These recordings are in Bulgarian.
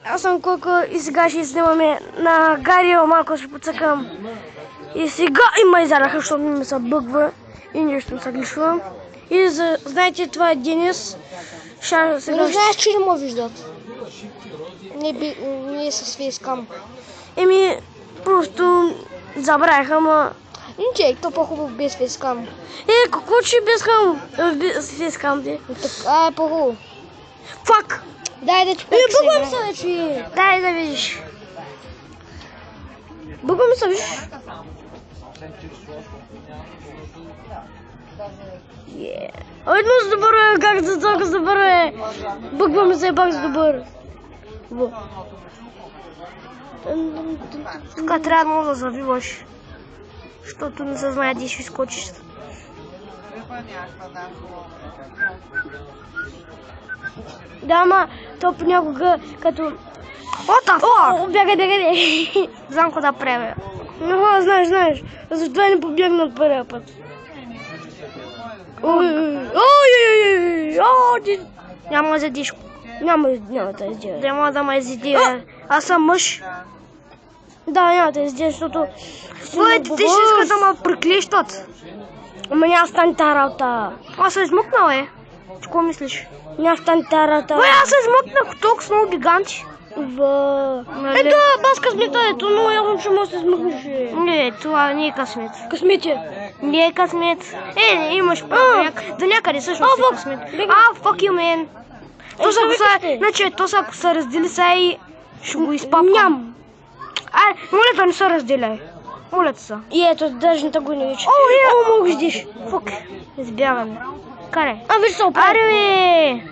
Аз съм Коко и сега ще снимаме на Гарио, малко ще подсъкам. И сега има изараха, защото ми се бъгва и нещо се глишва. И знаете, това е Денис. Не знаеш, че не ме виждат. Не е с фейскам. Еми, просто забравяха, ама... Ниче, то по-хубаво без фейскам. Какво че без фейскам, де? Така е по-хубаво. Фак! Дай да ти бъгвам се, вече! Дай да видиш. Бъгвам се, виж. Едно с добър е, как за толкова с добър е. Бъгваме се пак с добър. Така трябва много да завиваш. Защото не се знае, де ще скочиш. Да, ама то понякога като... What the fuck? Бягай. Знам какво да правя. Но, знаеш. Защо не побегна от първия път? Няма да задиш. Няма да издия. Няма да ме издия. Аз съм мъж. Да, няма да издия, защото... Ти ще искаш да ме приклещат. Ама няма стане тази работа. Аз се измъкнал, Какво мислиш? Няма стане тази работа. Аз се измъкнах толкова с много гиганти. Ето, бас късмета, но явно, че може да се измъкнеш. Не, това не е късмет. Късмет е. Не е късмет. Имаш право. До някъде всъщност е късмет. Fuck you, man. То ако се раздели сега и ще го изпапам. Ням. Моля да не се разделяй. Моля те са. И ето, даже не те го не вече. Мога ждиш. Фук. Избягаме. Карай. Виж се оправи. Аре, бе.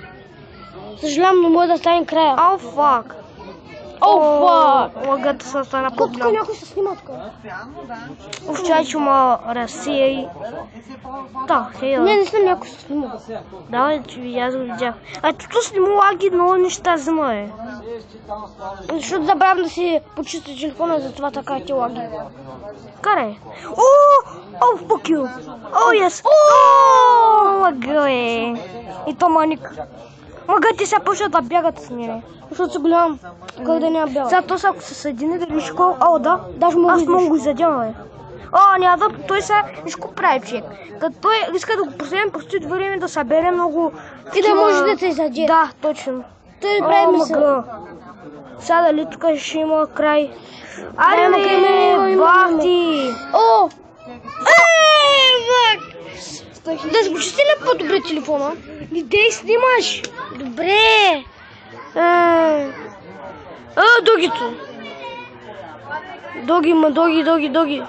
Съжалявам, но може да стане края. Фак. Лагата се стана по-голям. Тук някой се снима тук. Овчай, че ма разсия и... Да, не съм някой се снима. Да, аз го видях. Тук снима лаги много неща взема, Защото забравям да си почисти телефона, затова така ти лаги. Карай. Fuck you. Yes. Лага, И то маник. Магати се почват да бягат с мене. Защото се голям. Как да няма бяга? Сега то са, ако се съедини, да виж колко... Да. Даже мога Аз мога го задявам, няма да... Той сега нищо прави, човек. Като той иска да го последем, просто идва време да събере много... И да може да те заде. Да, точно. Той прави мисъл. Сега дали тук ще има край. Аре, бахти! Да сгучите ли по-добре телефона? Идей снимаш! Добре! Догито! Доги!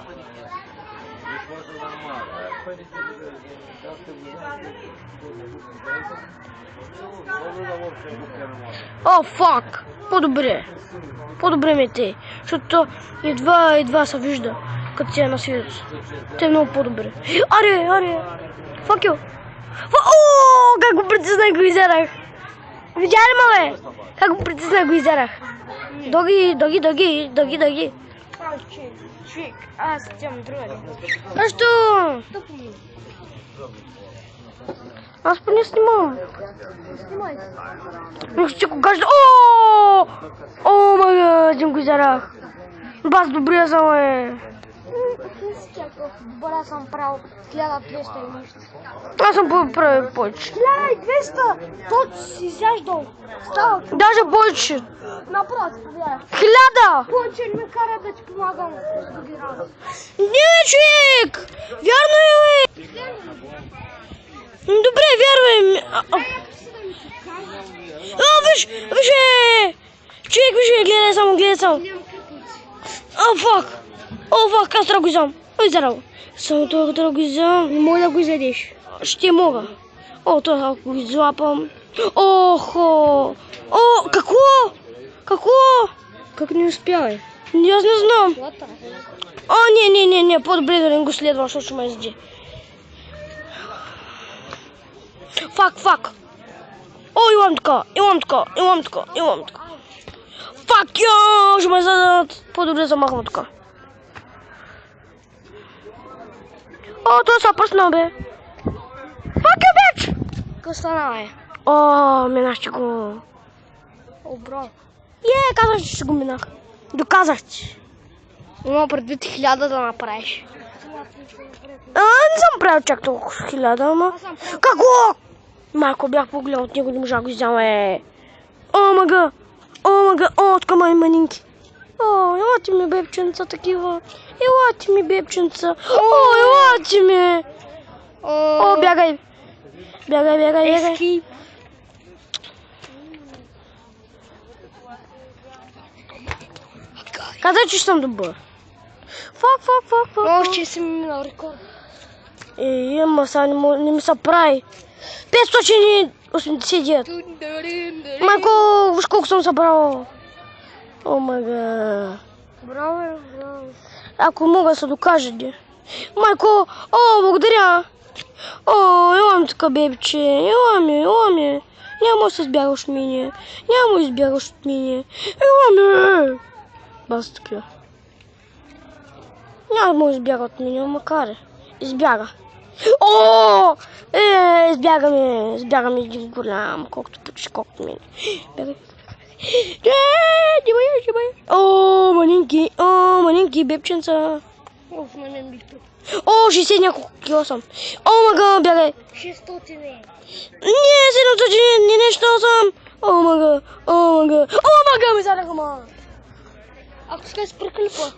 Фак! По-добре ми те, защото едва се вижда, като си е на свидетел. Те е много по-добре. Аре! Fuck you! Как го притиснах и го изярах! Видя ли ме, бе? Как го притиснах и го изярах? Доги! Човек, аз тям друга. Защо? Аз па не снимам. Снимай. Ще го кажа. Го изярах. Бас добрия съм, Добре съм правил 1200 и нещо. Аз съм правил повече. 1200! То си изяждал. Става. Даже повече. Напротив, повярвах. 1000! Повече не ме кара да ти помагам с други работи. Не, човек! Вярно е, Добре, вярвай. Виж! Човек, гледай само. Фак, аз трябва да го изям. Изярал. Само това трябва да го изям. Не мога да го изядеш. Ще мога. Това ако го излапам. Какво? Как не успявай? Аз не знам. Не, по-добре да не го следвам, защото ще ме изяде. Фак. Имам така. Фак, ще ме зададат. По-добре замахвам така. Той се пръсна, бе. Фак, бич! Какво стана, бе? Минаш го. Бро. Казах, че ще го минах. Доказах ти. Има предвид 1000 да направиш. Не съм правил чак толкова 1000, ама... Какво? Малко бях погледал от него, не можа да го взема, Омага! Така манинки. Елате ми, бебченца, такива. Елате ми, бебченца. Елате ми. Бягай. Бягай. Каза, че съм добър. Фак. Още си ми минал рекорд. Ама сега не ми се прави. 589. Майко, виж колко съм събрал. Омага. Браво. Ако мога да се докажа, де. Майко, благодаря. Елам така, бебче. Еламе. Няма да се избягаш от мене. Еламе. Бас така. Няма да избяга от мене, макар. Избяга. Избягаме един голям, колкото почти колкото мене. Бягай. Манинки, бебченца. На мен бих тук. 60 няколко кило съм. Мага, бягай. 600 е. Не, 700, не нещо съм. Мага, ми задаха, ма. Ако сега спри клипа.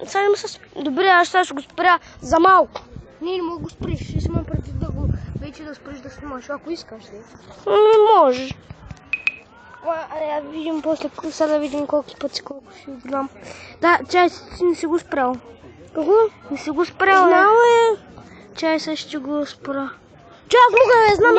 Сега не се... Добре, аз сега ще го спря за малко. Не мога го спреш. Ще си имам предвид да го... Вече да спреш да снимаш, ако искаш. Може. Аре, да видим после, сега да видим колко пъти ще гледам. Да, чай си не си го спрял. Какво? Не си го спрял. Знам, Чай сега ще го спра. Че аз мога, знам.